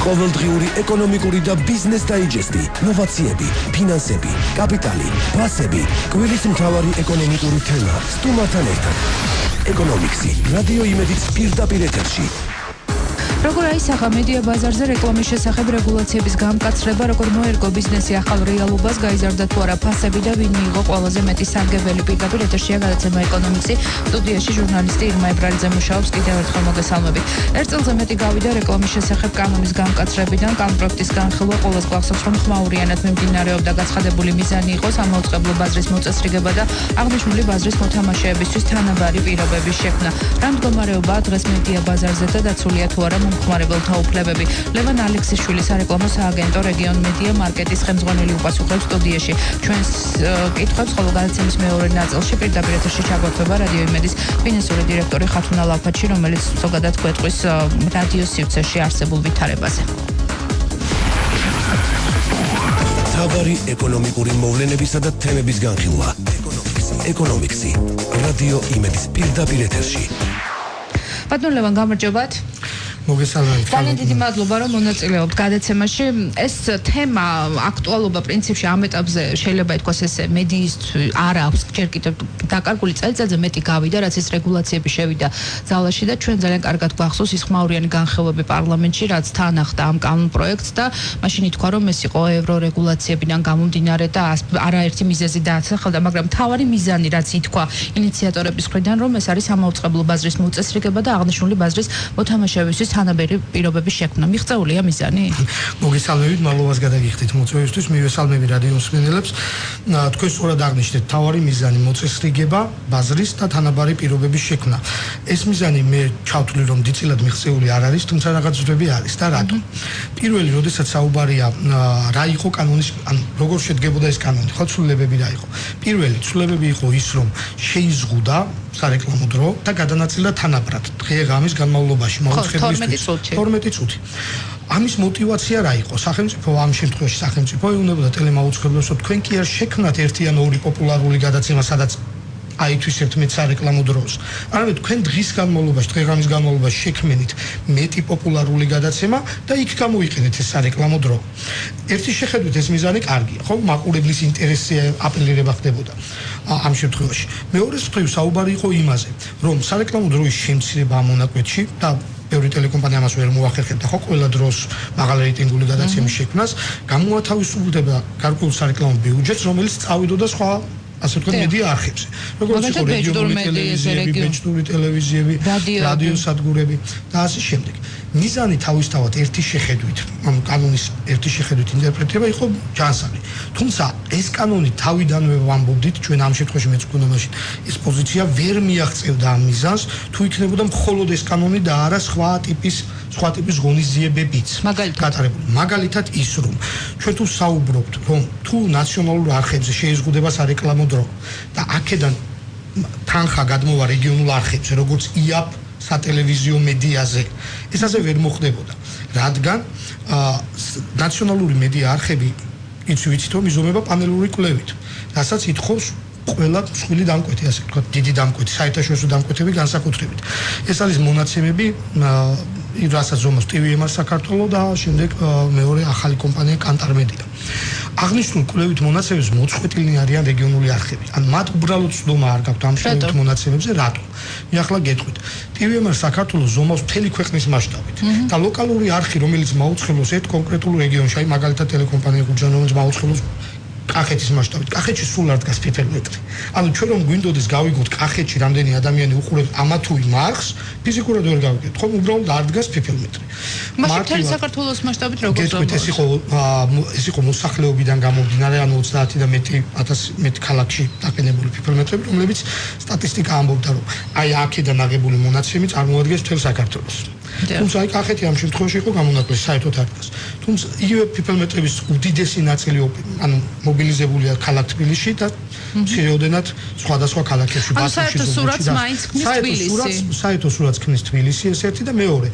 ყოველდღიური ეკონომიკური და ბიზნეს დაიჯესტი, ნოვაციები, ფინანსები, კაპიტალი, ფასები, კვირის მთავარი ეკონომიკური თემა, სტუმართან ერთად. ეკონომიქსი, რადიო იმედიც პირდაპირ ეთერში. როგორ აისახა მედია ბაზარზე რეკლამის შესახებ რეგულაციების გამკაცრება, როგორ მოერგო ბიზნესი ახალ რეალობას, გაიზარდა თუ არა ფასები და ვინ მიიღო ყველაზე მეტი სარგებელი. პირდაპირ ეთერშია გადაცემა ეკონომიქსი. სტუდიაში ჟურნალისტი ირმა ებრალიძე მუშაობს. კიდევ ერთხელ მოგესალმებით. ერთ წელზე მეტი გავიდა რეკლამის შესახებ კანონის გამკაცრებიდან. კანონპროექტის განხილვა ყოველს გვახსოვს, რომ ხმაურიანად მიმდინარეობდა. გაცხადებული მიზანი იყო სამაუწყებლო ბაზრის მოწესრიგება და აღნიშნული ბაზრის მოთამაშეებისთვის თანაბარი პირობების შექმნა. რა მდგომარეობაა დღეს მედია ბაზარზე და დაცულია თუ არა მომხმარებელთა უფლებები. ლევან ალექსიშვილი სარეკლამო სააგენტო რეგიონ მედია მარკეტის ხელმძღვანელი უპასუხებს სტუდიაში ჩვენს კითხვებს, ხოლო გადაცემის მეორე ნაწილში პირდაპირ ეთერში ჩაგვერთვება რადიო იმედის ფინანსური დირექტორი ხათუნა ლაფაჩი, რომელიც ზოგადად გვეტყვის რადიო სივრცეში არსებულ ვითარებაზე. თავარი ეკონომიკური მოვლენებისა და თემების განხილვა. ეკონომიქსი, რადიო იმედის პირდაპირ ეთერში. ბატონ ლევან, გამარჯობათ. მოგესალმებით. ძალიან დიდი მადლობა, რომ მონაწილეობთ გადაცემაში. ეს თემა აქტუალობა პრინციპში ამ ეტაპზე შეიძლება ითქვას ესე მედიის არ აქვს ჯერ კიდევ დაკარგული წელიწადზე მეტი გავიდა, რაც ეს რეგულაციები შევიდა ძალაში და ჩვენ ძალიან კარგად გვახსოვს ის ხმაურიანი განხილვები პარლამენტში, რაც თან ახდა ამ კანონ პროექტს და მაშინ ითქვა, რომ ეს იყო ევრორეგულაციებიდან გამომდინარე და არაერთი მიზეზი დაასახელდა, მაგრამ მთავარი მიზანი, რაც ითქვა ინიციატორების მხრიდან, რომ ეს არის სამაუწყებლო ბაზრის მოწესრიგება და აღნიშნული ბაზრის მოთამაშეებისთვის თანაბარი პირობების შექმნა. მიღწეულია მიზანი? მოგესალმებით, მადლობას გადაგიხდით მოწვევისთვის. მივესალმები რადიო მსმენელებს. თქვენ სწორად აღნიშნეთ, მთავარი მიზანი მოწესრიგება, ბაზრის და თანაბარი პირობების შექმნა. ეს მიზანი მე ჩავთვლი, რომ დიდწილად მიღწეული არ არის, თუმცა რაღაც ძვრები არის და რატომ? პირველი, როდესაც საუბარია რა იყო კანონის, ან როგორ შედგებოდა ეს კანონი, ხო ცვლილებები რა იყო? პირველი ცვლილებები იყო ის, რომ შეიზღუდა სარეკლამო დრო და გადანაწილა თანაბრად დღე-ღამის განმავლობაში მაუწყებლისთვის 12 წუთი. ამის мотиваცია რა იყო? სახელმწიფო ამ შემთხვევაში სახელმწიფო ეუბნებოდა ტელემაუწყებლებს, რომ თქვენ კი არ შექმნათ ერთი ან ორი პოპულარული გადაცემა, სადაც აითვისებთ მეტ სარეკლამო დროს. არამედ თქვენ დღის განმავლობაში, დღე-ღამის განმავლობაში შექმნით მეტი პოპულარული გადაცემა და იქ გამოიყენეთ ეს სარეკლამო დრო. ერთი შეხედვით ეს მიზანი კარგია, ხო? მაყურებლის ინტერესზე აპელირება ხდებოდა ამ შემთხვევაში. მეორე მხრივ საუბარი იყო იმაზე, რომ სარეკლამო დროის შემცირება ამ მონაკვეთში და ბევრი ტელეკომპანია მას ვერ მოახერხებდა, ხო, ყველა დროს მაღალი რეიტინგული გადაცემის შექმნას, გამოათავისუფლდება გარკვეულ სარეკლამო ბიუჯეტს, რომელიც წავიდოდა სხვა ასე ვთქვათ მედია არხებზე. როგორც იყო რეგიონული ტელევიზიები, ბეჭდური ტელევიზიები, რადიო სადგურები და ასე შემდეგ. მიზანი თავისთავად ერთი შეხედვით, ამ კანონის ერთი შეხედვით ინტერპრეტირება იყო ჯანსაღი. თუმცა ეს კანონი თავიდანვე ვამბობდით, ჩვენ ამ შემთხვევაში მეწვდომაში ეს პოზიცია ვერ მიაღწევდა ამ მიზანს, თუ იქნებოდა მხოლოდ ეს კანონი და არა სხვა ტიპის ღონისძიებებიც გატარებული. მაგალითად ის, რომ ჩვენ თუ საუბრობთ, რომ თუ ნაციონალურ არხებზე შეიზღუდება სარეკლამო დრო და აქედან თანხა გადმოვა რეგიონულ არხებზე, როგორც იაპ სატელევიზიო მედიაზე, ეს ასე ვერ მოხდებოდა, რადგან ნაციონალური მედია არხები იცი ვიცით, რომ იზომება პანელური კვლევით, რასაც ითხოვს ყველა მსხვილი დამკვეთი, ასე ვთქვათ, დიდი დამკვეთი, საერთაშორისო დამკვეთები განსაკუთრებით. ეს არის მონაცემები რასაც ზომავს TVMR საქართველოს და შემდეგ მეორე ახალი კომპანია კანტარ მედია. აღნიშნულ კვლევით მონაცემებს მოწყვეტილნი არიან რეგიონული არხები. ან მათ უბრალოდ ცდომა არ გაქვთ ამ კვლევით მონაცემებზე, რატომ? მე ახლა გეტყვით. TVMR საქართველოს ზომავს მთელი ქვეყნის მასშტაბით და ლოკალური არხი, რომელიც მაუწყებლობს ერთ კონკრეტულ რეგიონში, აი მაგალითად ტელეკომპანია გურჯაანი, რომელიც მაუწყებლობს კახეთის მასშტაბით. კახეთში სულ არ დგას ფიფერმეტრი. ანუ ჩვენ რომ გვინდოდეს გავიგოთ კახეთში რამდენი ადამიანი უყურებს ამა თუ იმ არხს, ფიზიკურად ვერ გავიგეთ, ხომ უბრალოდ არ დგას ფიფერმეტრი. მაშინ მთელი საქართველოს მასშტაბით როგორ ზომავს? ეს იყო მოსახლეობიდან გამომდინარე, ანუ 30 და მეტი ქალაქში დაყენებული ფიფერმეტრები, რომლებიც სტატისტიკა ამბობდა, რომ აი აქედან აღებული მონაცემი წარმოადგენს მთელ საქართველოს. თუმცა აი კახეთი ამ შემთხვევაში იყო გამონაკლისი, საერთოდ არ დგას. თუმცა იგივე ფიფერმეტრების უდიდესი ნაწილი ანუ მობილიზებულია ქალაქ თბილისში და მცირეოდენად სხვადასხვა ქალაქებში, ბათუმში, საერთო სურათს ქმნის თბილისი, ეს ერთი და მეორე.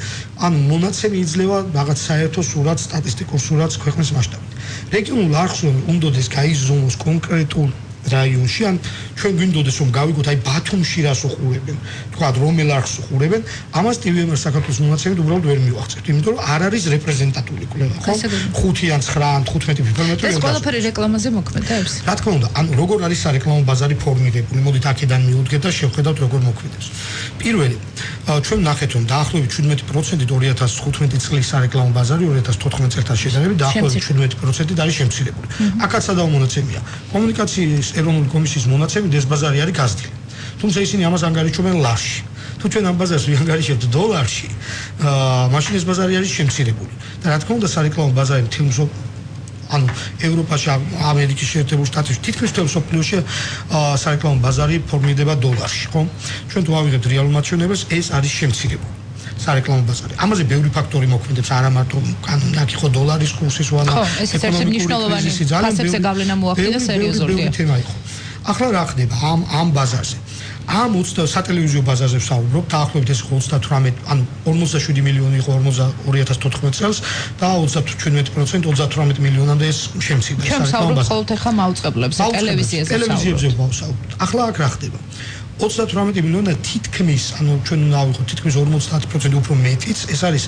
ანუ მონაცემი იძლევა რაღაც საერთო სურათს, სტატისტიკურ სურათს ქვეყნის მასშტაბით. რეგიონულ არხს უნდადეს გაიზომოს კონკრეტულ რაიონში ან ჩვენ გვინდოდეს რომ გავიგოთ აი ბათუმში რას უყურებენ თქვა რომელ არხს უყურებენ ამას TVMR საქართველოს მონაცემით უბრალოდ ვერ მივახცევთ იმიტომ რომ არ არის რეპრეზენტატიული კვლევა ხო 5 ან 9 ან 15 ფიფორმეტრი ეს ყველაფერი რეკლამაზე მოქმედებს რა თქმა უნდა ანუ როგორ არის სარეკლამო ბაზარი ფორმირებული მოდით აქედან მივუდგეთ და შევხედავთ როგორ მოქმედებს პირველი ჩვენ ნახეთ რომ დაახლოებით 17% 2015 წლის სარეკლამო ბაზარი 2014 წელთან შედარებით დაახლოებით 17% არის შემცირებული აქაც სადავო მონაცემია კომუნიკაციის ეროვნული კომისიის მონაცემით ეს ბაზარი არის გაზრდილი თუმცა ისინი ამას ანგარიშობენ ლარში თუ ჩვენ ამ ბაზარს ვიანგარიშებთ დოლარში მაშინ ეს ბაზარი არის შემცირებული და რა თქმა უნდა სარეკლამო ბაზარი მთელ ანუ ევროპაში ამერიკის შეერთებულ შტატებში თითქმის მთელ მსოფლიოში სარეკლამო ბაზარი ფორმირდება დოლარში ხო ჩვენ თუ ავიღებთ რეალურ მაჩვენებელს ეს არის შემცირებული სარეკლამო ბაზარი ამაზე ბევრი ფაქტორი მოქმედებს არა მარტო კანონაკი ხო დოლარის კურსის ვანა ხო ეს ერთ-ერთი მნიშვნელოვანი ფასებზე გავლენა მოახდინა სერიოზულია თემა იყო ახლა რა ხდება ამ ბაზარზე ამ 20 სატელევიზიო ბაზარზე ვსაუბრობ დაახლოებით ეს 38 ანუ 47 მილიონი იყო 2014 წელს და 37% 38 მილიონამდე ეს შემცირდა ჩვენ ვსაუბრობთ ყოველთ ახლა მაუწყებლებზე ტელევიზიაზე ვსაუბრობთ ახლა აქ რა ხდება 38 მილიონი თითქმის ანუ ჩვენ უნდა ავიღოთ თითქმის 50% უფრო მეტიც ეს არის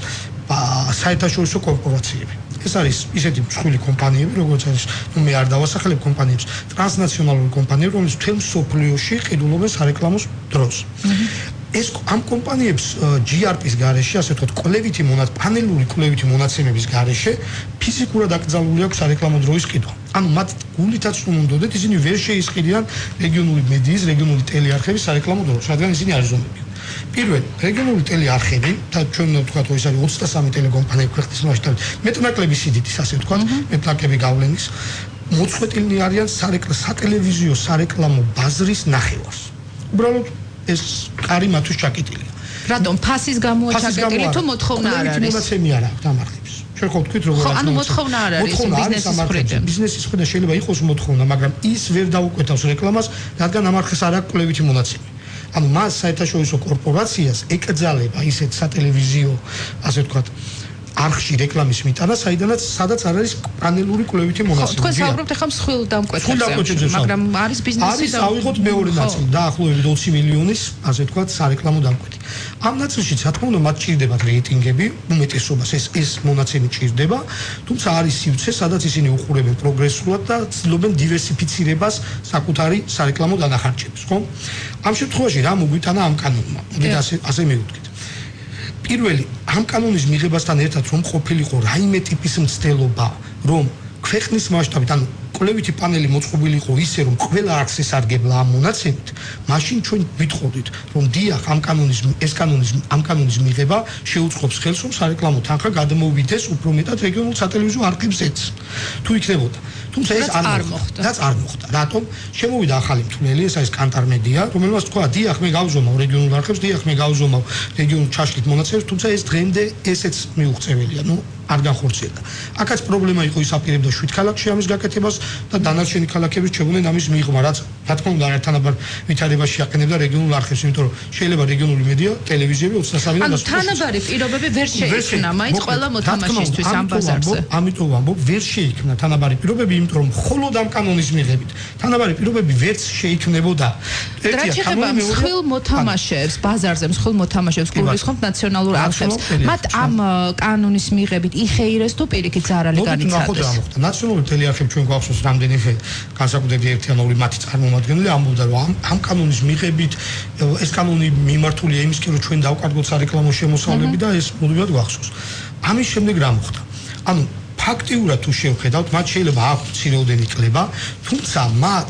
საერთაშორისო კორპორაციები ეს არის ისეთი მსხვილი კომპანიები როგორც არის ნუ მე არ დავასახელებ კომპანიებს ტრანსნაციონალური კომპანიები რომელიც მთელ მსოფლიოში ყიდულობენ სარეკლამოს დროს ეს ამ კომპანიებს GRP-ის გარეშე ასე ვთქვათ პანელური კვლევითი მონაცემების გარეშე ფიზიკურად აკრძალული აქვს სარეკლამო დროის ყიდვა ანუ მათ გულითაც უნდოდეთ ისინი ვერ შეისყიდიან რეგიონული მედიის რეგიონული ტელეარხების სარეკლამო დროს რადგან ისინი არის ზომები პირველი რეგიონული ტელეარხები და ჩვენ ვთქვათ ის არის 23 ტელეკომპანია ქვეყნის მასშტაბით მეტნაკლები სიდიდის ასე ვთქვათ მეტნაკლები გავლენის მოწყვეტილნი არიან სატელევიზიო სარეკლამო ბაზრის ნახევარს უბრალოდ ეს კარი მათთვის ჩაკეტილია რატომ ფასის გამოა ჩაკეტილი თუ მოთხოვნა არ არის მონაცემი არ აქვს დამარხებს ჩვენ ხო ვთქვით როგორ არის ანუ მოთხოვნა არ არის ბიზნესის მხრიდან ბიზნესის მხრიდან შეიძლება იყოს მოთხოვნა მაგრამ ის ვერ დაუკვეთავს რეკლამას რადგან ამარხეს არ აქვს კვლევითი მონაცემი ანუ მას საერთაშორისო კორპორაციას ეკრძალება ისეთ სატელევიზიო ასე ვთქვათ არხში რეკლამის მიტანა სადაც არ არის პანელური კვლევითი მონაცემები. თქვენ საუბრობთ ახლა მსხვილ დამკვეთებზე, მაგრამ არის ბიზნესი და ავიღოთ მეორე ნაწილი, დაახლოებით 20 მილიონის, ასე ვთქვათ, სარეკლამო დამკვეთი. ამ ნაწილში რა თქმა უნდა მათ ჭირდებათ რეიტინგები, უმეტესობას ეს მონაცემი ჭირდება, თუმცა არის სივრცე, სადაც ისინი უყურებენ პროგრესულად და ცდილობენ დივერსიფიცირებას საკუთარი სარეკლამო დანახარჯების, ხო? ამ შემთხვევაში რა მოგვიტანა ამ კანონმა? მოდით ასე მივუდგეთ. პირველი ამ კანონის მიღებასთან ერთად რომ ყოფილიყო რაიმე ტიპის მცდელობა რომ ქვეყნის მასშტაბით ანუ კვლევითი პანელი მოწყობილი იყო ისე რომ ყველა არხს ესარგებლა ამ მონაცემით მაშინ ჩვენ ვიტყოდით რომ დიახ ამ კანონის მიღება შეუწყობს ხელს რომ სარეკლამო თანხა გადმოვიდეს უფრო მეტად რეგიონულ სატელევიზიო არხებზეც თუ იქნებოდა თუმცა ეს არ მოხდა რატომ შემოვიდა ახალი მთლელი ეს არის კანტარ მედია რომელმაც თქვა დიახ მე გავზომავ რეგიონულ არხებს დიახ მე გავზომავ რეგიონულ ჩაშლით მონაცემებს თუმცა ეს დღემდე ესეც მიუღწეველია ნუ არ განხორციელდა აქაც პრობლემა იყო ის აპირებდა 7 ქალაქში ამის გაკეთებას და დანარჩენი ქალაქები რჩებოდნენ ამის მიღმა რაც რა თქმა უნდა არათანაბარ ვითარებაში აყენებდა რეგიონულ არხებს იმიტომ რომ შეიძლება რეგიონული მედია ტელევიზიები 23-დან ანუ თანაბარი პირობები ვერ შეიქმნა მაინც ყველა მოთამაშისთვის ამ ბაზარზე ამიტომ ვამბობ ვერ შეიქმნა თანაბარი პირობები იმიტომ რომ მხოლოდ ამ კანონის მიღებით თანაბარი პირობები ვერც შეიქმნებოდა ერთია კანონი მსხვილ მოთამაშეებს ბაზარზე მსხვილ მოთამაშეებს გულისხმობ ნაციონალურ არხებს მათ ამ კანონის მიღებით იხეირეს თუ პირიქით ზარალი განიცადეს ნაციონალური ტელეარხები ჩვენ გვახსოვს რამდენიმე განსაკუთრებული ერთიანული მათი წარმომადგენელი ამბობდა რომ ამ კანონის მიღებით ეს კანონი მიმართულია იმისკენ რომ ჩვენ დავკარგოთ სარეკლამო შემოსავლები და ეს მუდმივად გვახსოვს ამის შემდეგ რა მოხდა ანუ ფაქტიურად თუ შევხედავთ მათ შეიძლება აქვთ მცირეოდენი კლება თუმცა მათ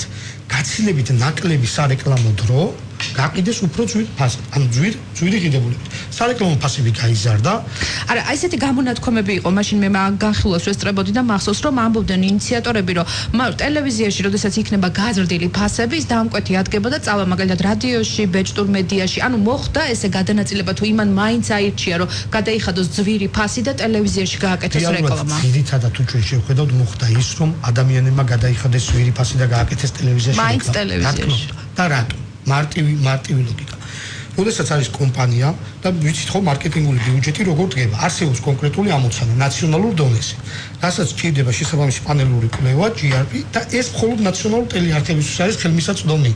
გაცილებით ნაკლები სარეკლამო დრო გაყიდეს უფრო ძვირ ფასად ანუ ძვირი ღირებულებით სარეკლამო ფასები გაიზარდა არა აი ესეთი გამონათქვამები იყო მაშინ მე განხილვას ვესწრებოდი და მახსოვს რომ ამბობდნენ ინიციატორები რომ ტელევიზიაში როდესაც იქნება გაზრდილი ფასები ის დამკვეთი ადგება და წავა მაგალითად რადიოში ბეჭდურ მედიაში ანუ მოხდა ესე გადანაწილება თუ იმან მაინც აირჩია რომ გადაიხადოს ძვირი ფასი და ტელევიზიაში გააკეთეს რეკლამა ძირითადად თუ ჩვენ შევხედავთ მოხდა ის რომ ადამიანებმა გადაიხადეს ძვირი ფასი და გააკეთეს ტელევიზიაში მაინც ტელევიზიაში და რატო მარტივი ლოგიკა. როდესაც არის კომპანია და ვიცით ხო მარკეტინგული ბიუჯეტი როგორ დგება, არსებობს კონკრეტული ამოცანა ნაციონალურ დონეზე, რასაც ჭირდება შესაბამისი პანელური კვლევა, GRP და ეს მხოლოდ ნაციონალურ ტელეარხებისთვის არის ხელმისაწვდომი,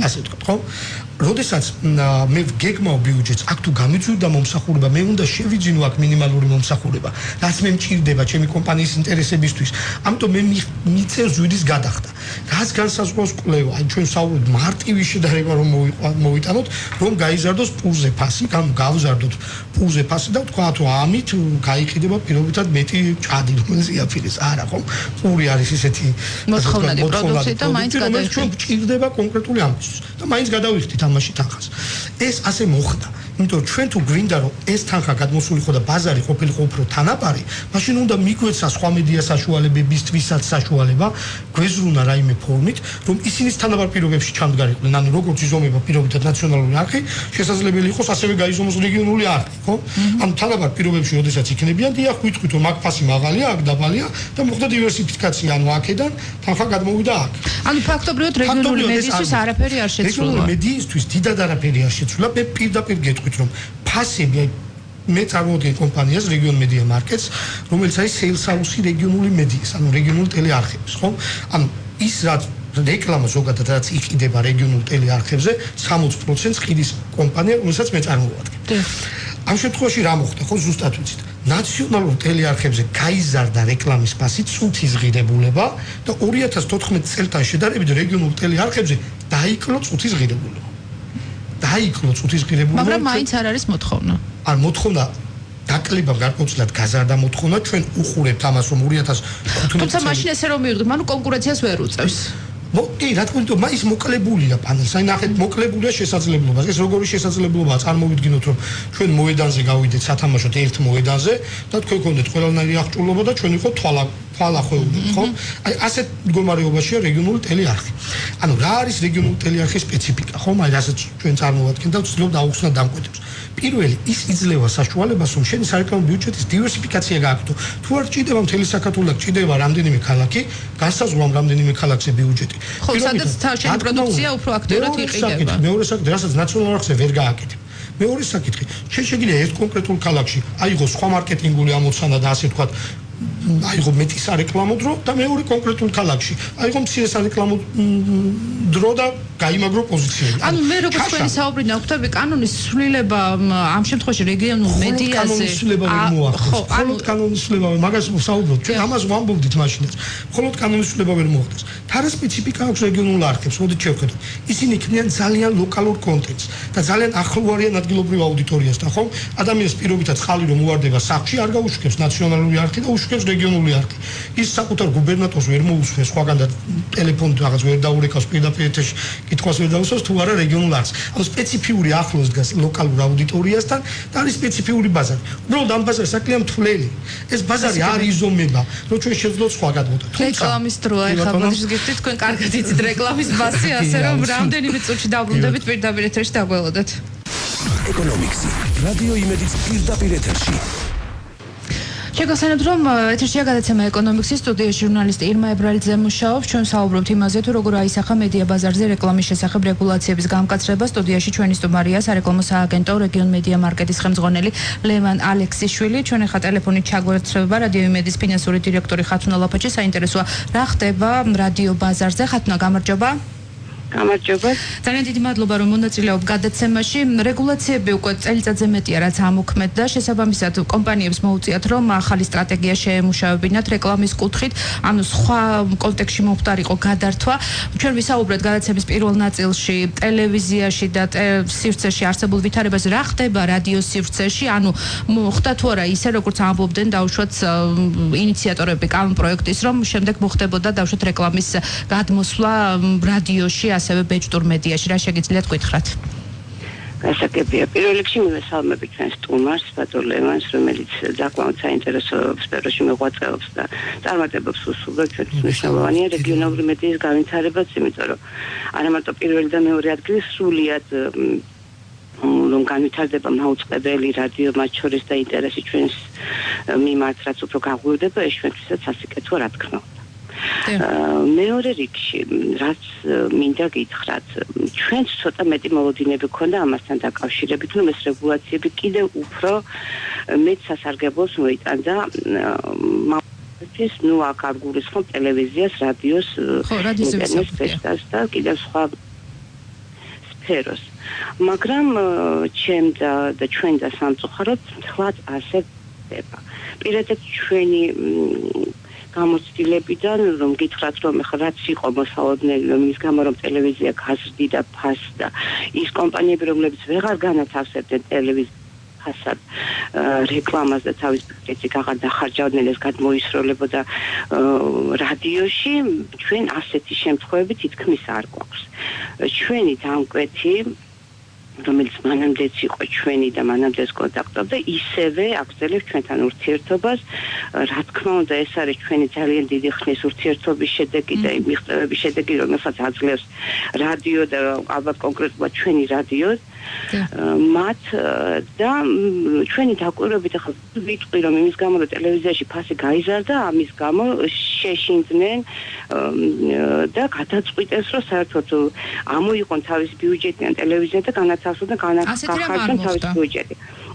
ასე ვთქვათ, ხო? როდესაც მე გეგმავ ბიუჯეტს, აქ თუ გამიწვევდა მომსახურება, მე უნდა შევიძინო აქ მინიმალური მომსახურება, რაც მე მჭირდება ჩემი კომპანიის ინტერესებისთვის. ამიტომ მე მიწევს ზვიდის გადახდა. რაც განსაზღვრავს კვლევა, აი ჩვენ საუბრობთ მარტივი შედარება რომ მოვიტანოთ, რომ გაიზარდოს პულზე ფასი, გავზარდოთ პულზე ფასი და ვთქვათ, რომ ამით გაიყიდება პირობითად მეტი ჭადი ზიაფირის, არა ხო? პური არის ისეთი მოთხოვნადი პროდუქტი და მაინც გადაიხდით. ჩვენ მჭირდება კონკრეტული ამისთვის და მაინც გადავიხდით ამაში თანხას. ეს ასე მოხდა. იმიტომ ჩვენ თუ გვინდა რომ ეს თანხა გადმოსული ხო და ბაზარი ყოფილიყო უფრო თანაბარი, მაშინ უნდა მიგვეცა სხვა მედია საშუალებებისთვისაც საშუალება გვეზრუნა რაიმე ფორმით, რომ ისინიც თანაბარ პირობებში ჩამდგარიყვნენ, ანუ როგორც იზომება პირობითად ნაციონალური არხი, შესაძლებელი იყოს ასევე გაიზომოს რეგიონული არხი, ხო? ანუ თანაბარ პირობებში როდესაც იქნებიან, დიახ, ვიტყვით რომ აქ ფასი მაღალია, აქ დაბალია და მოხდა დივერსიფიკაცია, ანუ აქედან თანხა გადმოვიდა აქ. ანუ ფაქტობრივად რეგიონული მედიისთვის არაფერი არ შეცვლა. რეგიონული მედიისთვის დიდად არაფერი არ შეცვლა, მე პირდაპირ გეტყვით რომ ფასები მე წარმოვიდგენ კომპანიას რეგიონ მედია მარკეტს, რომელიც არის sales house-ი რეგიონული მედიის, ანუ რეგიონული ტელეარხების, ხო? ანუ ის რაც რეკლამა ზოგადად რაც იყიდება რეგიონულ ტელეარხებზე, 60% ყიდის კომპანია, რომელსაც მე წარმოვადგენ. ამ შემთხვევაში რა მოხდა, ხო, ზუსტად ვიცით. ნაციონალურ ტელეარხებზე გაიზარდა რეკლამის ფასი, წუთის ღირებულება და 2014 წელთან შედარებით რეგიონულ ტელეარხებზე დაიკლო წუთის ღირებულება. დაიკლო წუთის ღირებულება. მაგრამ მაინც არ არის მოთხოვნა. არ მოთხოვნა დაკლებამ გარკვეულწილად გაზარდა მოთხოვნა, ჩვენ უხურებთ ამას რომ 2015 თუმცა მაშინ ესე რომ მივიღეთ, ანუ კონკურენციას ვერ უწევს. კი, რა თქმა უნდა, ის მოკლებულია პანელს, აი ნახეთ, მოკლებულია შესაძლებლობა. ეს როგორი შესაძლებლობაა, წარმოვიდგინოთ, რომ ჩვენ მოედანზე გავიდეთ სათამაშოდ ერთ მოედანზე და თქვენ გქონდეთ ყველანაირი აღჭურვილობა და ჩვენ იყო თვალახვეული, ხო? აი ასეთ მდგომარეობაშია რეგიონული ტელეარხი. ანუ რა არის რეგიონული ტელეარხის სპეციფიკა, ხო? აი რასაც ჩვენ წარმოვადგენ და ვცდილობ დავუხსნა დამკვეთებს. პირველი, ის იძლევა საშუალებას, რომ შენი სარეკლამო ბიუჯეტის დივერსიფიკაცია გააკეთო. თუ არ ჭირდება მთელი საქართველოს, ჭირდება რამდენიმე ქალაქი, განსაზღვრამ რამდენიმე ქალაქზე ბიუჯეტი. ხო, სადაც შენი პროდუქცია უფრო აქტიურად იყიდება. მეორე საკითხი, რასაც ნაციონალურ არხზე ვერ გააკეთებ. მეორე საკითხი, შეგიძლია ერთ კონკრეტულ ქალაქში აიღო სხვა მარკეტინგული ამოცანა და ასე ვთქვათ, აიღო მეტი სარეკლამო დრო და მეორე კონკრეტულ ქალაქში აიღო მცირე სარეკლამო დრო და გაიმაგრო პოზიციები. ანუ მე როგორც თქვენი საუბრიდან ხვდები, კანონის ცვლილება ამ შემთხვევაში რეგიონულ მედიაზე კანონის ცვლილება ვერ მოახდენს. მხოლოდ კანონის ცვლილება, მაგას ვსაუბრობ. ჩვენ ამას ვამბობდით მაშინაც. მხოლოდ კანონის ცვლილება ვერ მოახდენს. თარა სპეციფიკა აქვს რეგიონულ არხებს, მოდით შევხედოთ. ისინი ქმნიან ძალიან ლოკალურ კონტენტს და ძალიან ახლო არიან ადგილობრივ აუდიტორიასთან, ხო? ადამიანის პირობითად ხალი რომ უვარდება სახლში, არ გაუშუქებს ნაციონალური არხი და უშუქებს რეგიონული არხი. ის საკუთარ გუბერნატორს ვერ მოусვეს, სხვაგან და ტელეფონით რაღაც ვერ დაურეკავს პირდაპირ ეთერში. კითხვას ვერ დაუსვას თუ არა რეგიონულ არხს. ანუ სპეციფიური ახლოს დგას ლოკალურ აუდიტორიასთან და არის სპეციფიური ბაზარი. უბრალოდ ამ ბაზარს აკლია მთვლელი. ეს ბაზარი არ იზომება, რომ ჩვენ შეძლოთ სხვა გადმოტა. რეკლამის დროა, ეხლა ბოდიშს გიხდით, თქვენ კარგად იცით რეკლამის ბასი, ასე რომ რამდენიმე წუთში დაბრუნდებით პირდაპირ ეთერში დაგველოდეთ. ეკონომიკსი, რადიო იმედის პირდაპირ ეთერში. შეგახსენებთ, რომ ეთერშია გადაცემა ეკონომიკსის, სტუდიაში ჟურნალისტი ირმა ებრალიძე მუშაობს. ჩვენ საუბრობთ იმაზე, თუ როგორ აისახა მედია ბაზარზე რეკლამის შესახებ რეგულაციების გამკაცრება. სტუდიაში ჩვენი სტუმარია სარეკლამო სააგენტო რეგიონ მედია მარკეტის ხელმძღვანელი ლევან ალექსიშვილი. ჩვენ ახლა ტელეფონით ჩაგვერცხება რადიო იმედის ფინანსური დირექტორი ხათუნა ლაფაჩი. საინტერესოა, რა ხდება რადიო ბაზარზე. ხათუნა, გამარჯობა. გამარჯობა. ძალიან დიდი მადლობა, რომ მონაწილეობ გადაცემაში. რეგულაციები უკვე წელიწადზე მეტია, რაც ამოქმედდა. შესაბამისად, კომპანიებს მოუწიათ, რომ ახალი სტრატეგია შეემუშავებინათ რეკლამის კუთხით, ანუ სხვა კონტექსტში მომხდარიყო გადართვა. ჩვენ ვისაუბრეთ გადაცემის პირველ ნაწილში ტელევიზიაში და სივრცეში არსებულ ვითარებას, რა ხდება რადიო სივრცეში, ანუ მოხდა თუ არა ისე, როგორც ამბობდნენ დაუშვათ ინიციატორები კანონ პროექტის, რომ შემდეგ მოხდებოდა დაუშვათ რეკლამის გადმოსვლა რადიოში, ასევე ბეჭდურ მედიაში. რა შეგიძლიათ გითხრათ? გასაგებია. პირველ რიგში მივესალმებით ჩვენ სტუმარს, ბატონ ლევანს, რომელიც საკმაოდ საინტერესო სფეროში მოღვაწეობს და წარმატებებს უსურვებს ჩვენთვის მნიშვნელოვანია რეგიონალური მედიის განვითარებაც, იმიტომ რომ არა მარტო პირველი და მეორე ადგილი სრულიად რომ განვითარდება მაუწყებელი რადიო მათ შორის და ინტერესი ჩვენს მიმართ, რაც უფრო გაღვივდება, ეს ჩვენთვისაც სასიკეთოა, რა თქმა უნდა. მეორე რიგში რაც მინდა გითხრათ ჩვენც ცოტა მეტი მოლოდინები ქონდა ამასთან დაკავშირებით რომ ეს რეგულაციები კიდევ უფრო მეტ სასარგებლოს მოიტანდა ნუ აქ არ გულისხმობ ტელევიზიას, რადიოს, ინტერნეტს, ფესტას და კიდევ სხვა სფეროს. მაგრამ ჩემ და ჩვენ და სამწუხაროდ თლაც ასე ხდება. პირადად ჩვენი გამოცდილებიდან რომ გითხრათ რომ ახლა რაც იყო მოსალოდნელი რომ ის გამო რომ ტელევიზია გაზრდიდა ფასდა ის კომპანიები რომლებიც ვეღარ განათავსებდნენ ტელევიზიას ასად რეკლამას და თავის ბიუჯეტი გახარჯავდნენ ეს გადმოისროლებოდა რადიოში ჩვენ ასეთი შემთხვევები თითქმის არ გვაქვს ჩვენი დამკვეთი რომელიც მანამდეც იყო ჩვენი და მანამდეც კონტაქტობდა ისევე აგრძელებს ჩვენთან ურთიერთობას რა თქმა უნდა ეს არის ჩვენი ძალიან დიდი ხნის ურთიერთობის შედეგი და მიღწევების შედეგი რომელსაც აძლევს რადიო და ალბათ კონკრეტულად ჩვენი რადიო მათ და ჩვენი დაკვირვებით ახლა ვიტყვი რომ იმის გამო რომ ტელევიზიაში ფასი გაიზარდა ამის გამო შეშინდნენ და გადაწყვიტეს რომ საერთოდ ამოიყონ თავისი ბიუჯეტიდან ტელევიზია და განათავსონ განახარჯონ თავისი ბიუჯეტი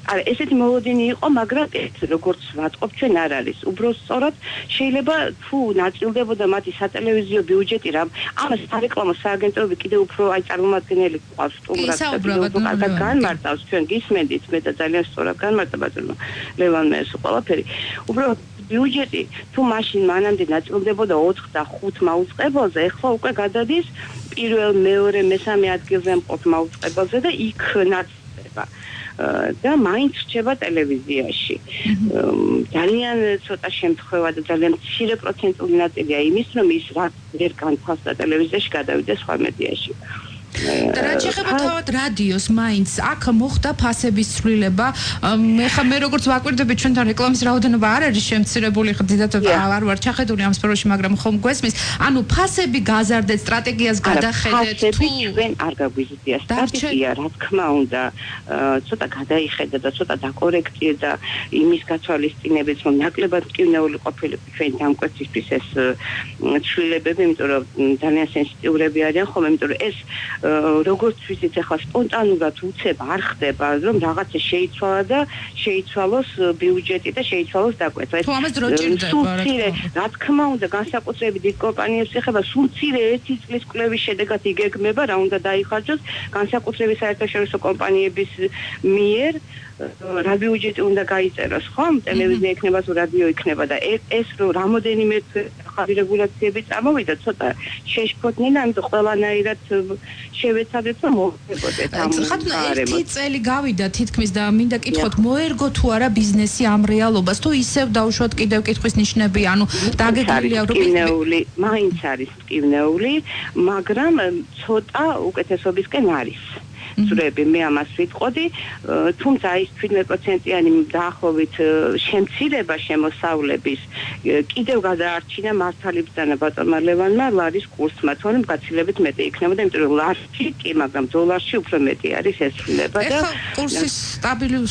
არა ესეთი მოლოდინი იყო მაგრამ ეს როგორც ვატყობ ჩვენ არ არის უბრალოდ სწორად შეიძლება თუ ნაწილდებოდა მათი სატელევიზიო ბიუჯეტი რა ამას სარეკლამო სააგენტოები კიდევ უფრო აი წარმომადგენელი ყავს სტუმრად კარგად განმარტავს ჩვენ გისმენდით მე და ძალიან სწორად განმარტა ბატონო ლევანმა ეს ყველაფერი უბრალოდ ბიუჯეტი თუ მაშინ მანამდე ნაწილდებოდა 4 და 5 მაუწყებელზე ეხლა უკვე გადადის პირველ მეორე მესამე ადგილზე მყოფ მაუწყებელზე და იქ ნაწილდება და მაინც რჩება ტელევიზიაში ძალიან ცოტა შემთხვევა და ძალიან მცირე პროცენტული ნაწილია იმის რომ ის რაც ვერ განთავსდა ტელევიზიაში გადავიდა სხვა მედიაში და რაც შეეხება თავად რადიოს მაინც აქ მოხდა ფასების ცვლილება მე როგორც ვაკვირდები ჩვენთან რეკლამის რაოდენობა არ არის შემცირებული ხდიდათ არ ვარ ჩახედული ამ სფეროში მაგრამ ხომ გვესმის ანუ ფასები გაზარდეთ სტრატეგიას გადახედეთ თუ ჩვენ არ გაგვიზრდია სტრატეგია რა თქმა უნდა ცოტა გადაიხედა და ცოტა დაკორექტირდა იმის გათვალისწინებით რომ ნაკლებად მტკივნეული ყოფილიყო ჩვენ დამკვეთისთვის ეს ცვლილებები იმიტომ რომ ძალიან სენსიტიურები არიან ხოლმე იმიტომ რომ ეს როგორც ვიცით ახლა სპონტანურად უცებ არ ხდება რომ რაღაცა შეიცვალა და შეიცვალოს ბიუჯეტი და შეიცვალოს დაკვეთა თუ ამას დრო ჭირდება რა თქმა უნდა განსაკუთრებით დიდ კომპანიებს ეხება სულ მცირე 1 წლის კვლევის შედეგად იგეგმება რა უნდა დაიხარჯოს განსაკუთრებით საერთაშორისო კომპანიების მიერ რა ბიუჯეტი უნდა გაიწეროს ხომ ტელევიზია იქნება თუ რადიო იქნება და ეს რომ რამოდენიმე ახალი რეგულაციები წამოვიდა ცოტა შეშფოთდნენ ამიტომ ყველანაირად შევეცადეთ რომ მოხდებოდეთ ამ ერთი წელი გავიდა თითქმის და მინდა კითხოთ მოერგო თუ არა ბიზნესი ამ რეალობას თუ ისევ დავუშვათ კიდევ კითხვის ნიშნები ანუ დაგეგმილია რომ მაინც არის მტკივნეული მაგრამ ცოტა უკეთესობისკენ არის სურები მე ამას ვიტყოდი თუმცა ის 17%-იანი დაახლოებით შემცირება შემოსავლების კიდევ გადაარჩინა მართალიბრძანა ბატონმა ლევანმა ლარის კურსმა თორემ გაცილებით მეტი იქნებოდა იმიტომ რომ ლარში კი მაგრამ დოლარში უფრო მეტი არის ეს ცვლილება და კურსის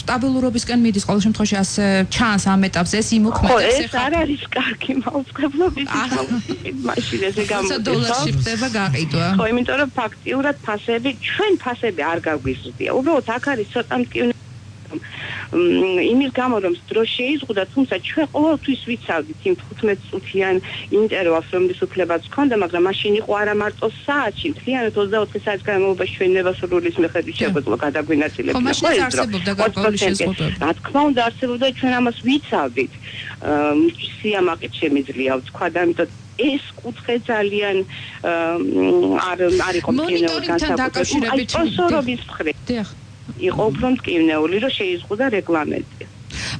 სტაბილურობისკენ მიდის ყოველ შემთხვევაში ასე ჩანს ამ ეტაპზე ეს იმოქმედებს ეს არ არის კარგი მაუწყებლობის მაშინ ესე გამოდის დოლარში ხდება გაყიდვა ხო იმიტომ რომ ფაქტიურად ფასები ჩვენ ფასები არ გაგვიზრდია. უბრალოდ აქ არის ცოტა მტკივნეული იმის გამო რომ დრო შეიზღუდა თუმცა ჩვენ ყოველთვის ვიცავდით იმ 15 წუთიან ინტერვალს რომლის უფლებაც ჰქონდა მაგრამ მაშინ იყო არა მარტო საათში მთლიანად 24 საათის განმავლობაში ჩვენ ნებასრულის მიხედვით შეგვეძლო გადაგვინაწილება ხო არსებობდა გარკვეული შეზღუდვები რა თქმა უნდა არსებობდა ჩვენ ამას ვიცავდით სიამაყით შემიძლია ვთქვა და ამიტომ ეს კუთხე ძალიან არ იყო მონიტორინგთან სპონსორობის მხრიდან იყო უფრო მტკივნეული რომ შეიზღუდა რეგლამენტი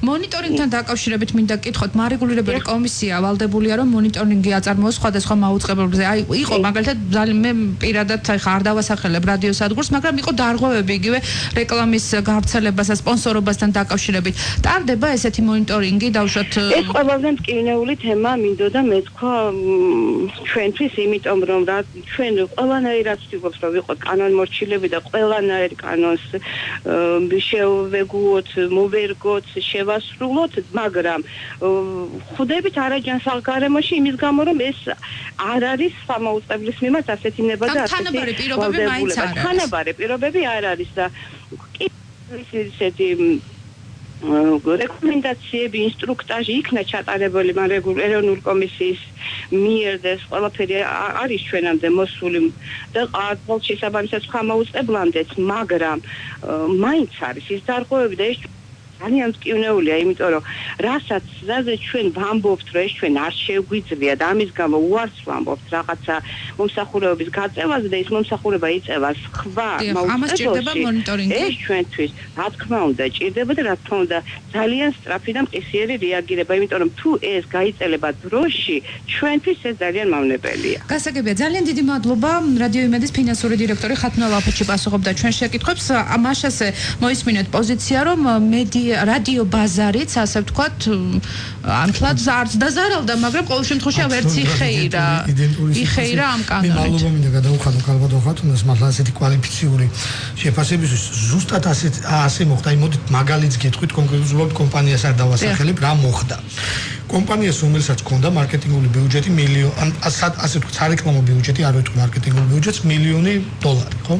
მონიტორინგთან დაკავშირებით მინდა კითხოთ მარეგულირებელი კომისია ვალდებულია რომ მონიტორინგი აწარმოოს სხვადასხვა მაუწყებელებზე აი იყო მაგალითად მე პირადად ხა არ დავასახელებ რადიო სადგურს მაგრამ იყო დარღვევები იგივე რეკლამის გავრცელებასა სპონსორობასთან დაკავშირებით ტარდება ესეთი მონიტორინგი დავუშვათ ეს ყველაზე მტკივნეული თემა მინდოდა მე თქვა ჩვენთვის იმიტომ რომ რა ჩვენ ყველანაირად ვთქვით რომ ვიყოთ კანონმორჩილები და ყველანაირ კანონს შევეგუოთ მოვერგოთ შევასრულოთ, მაგრამ ხვდებით არაჯანსაღ გარემოში იმის გამო რომ ეს არ არის სამაუწყებლის მიმართ ასეთი ნება და ასეთი თანაბარი პირობები მაინც არ არის. თანაბარი პირობები არ არის და ისეთი რეკომენდაციები, ინსტრუქტაჟი იქნა ჩატარებული ეროვნული კომისიის მიერ და ეს ყველაფერი არის ჩვენამდე მოსული და ყოველ შესაბამისად სხვა მოუწყებლამდეც, მაგრამ მაინც არის ის დარღვევები და ეს ძალიან მტკივნეულია, იმიტომ რომ რასაც ჩვენ ვამბობთ, რომ ეს ჩვენ არ შეგვიძლია და ამის გამო უარს ვამბობთ რაღაცა მომსახურების გაწევას და ის მომსახურება იწევა სხვა მოუწყებლობაში. ეს ჩვენთვის რა თქმა უნდა ჭირდება და რა თქმა უნდა ძალიან სწრაფი და მყისიერი რეაგირება, იმიტომ რომ თუ ეს გაიწელება დროში, ჩვენთვის ეს ძალიან მავნებელია. გასაგებია, ძალიან დიდი მადლობა. რადიო იმედის ფინანსური დირექტორი ხათუნა ლაფეჩი პასუხობდა ჩვენ შეკითხვებს. ამაშასე მოისმინეთ პოზიცია, რომ რადიო ბაზარიც, ასე ვთქვათ, ამხლად არც დაზარალდა, მაგრამ ყოველ შემთხვევაში ვერც იხეირა ამ კანონით. მე მადლობა მინდა გადავუხადო ქალბატონ ხათუნას, მართლა ასეთი კვალიფიციური შეფასებისთვის ზუსტად ასე მოხდა. მოდით მაგალითს გეტყვით, კონკრეტულად კომპანიას არ დავასახელებ, რა მოხდა. კომპანიას, რომელსაც ჰქონდა მარკეტინგული ბიუჯეტი ასე ვთქვათ, სარეკლამო ბიუჯეტი, არ ვეთქვი მარკეტინგული ბიუჯეტს, $1,000,000, ხო?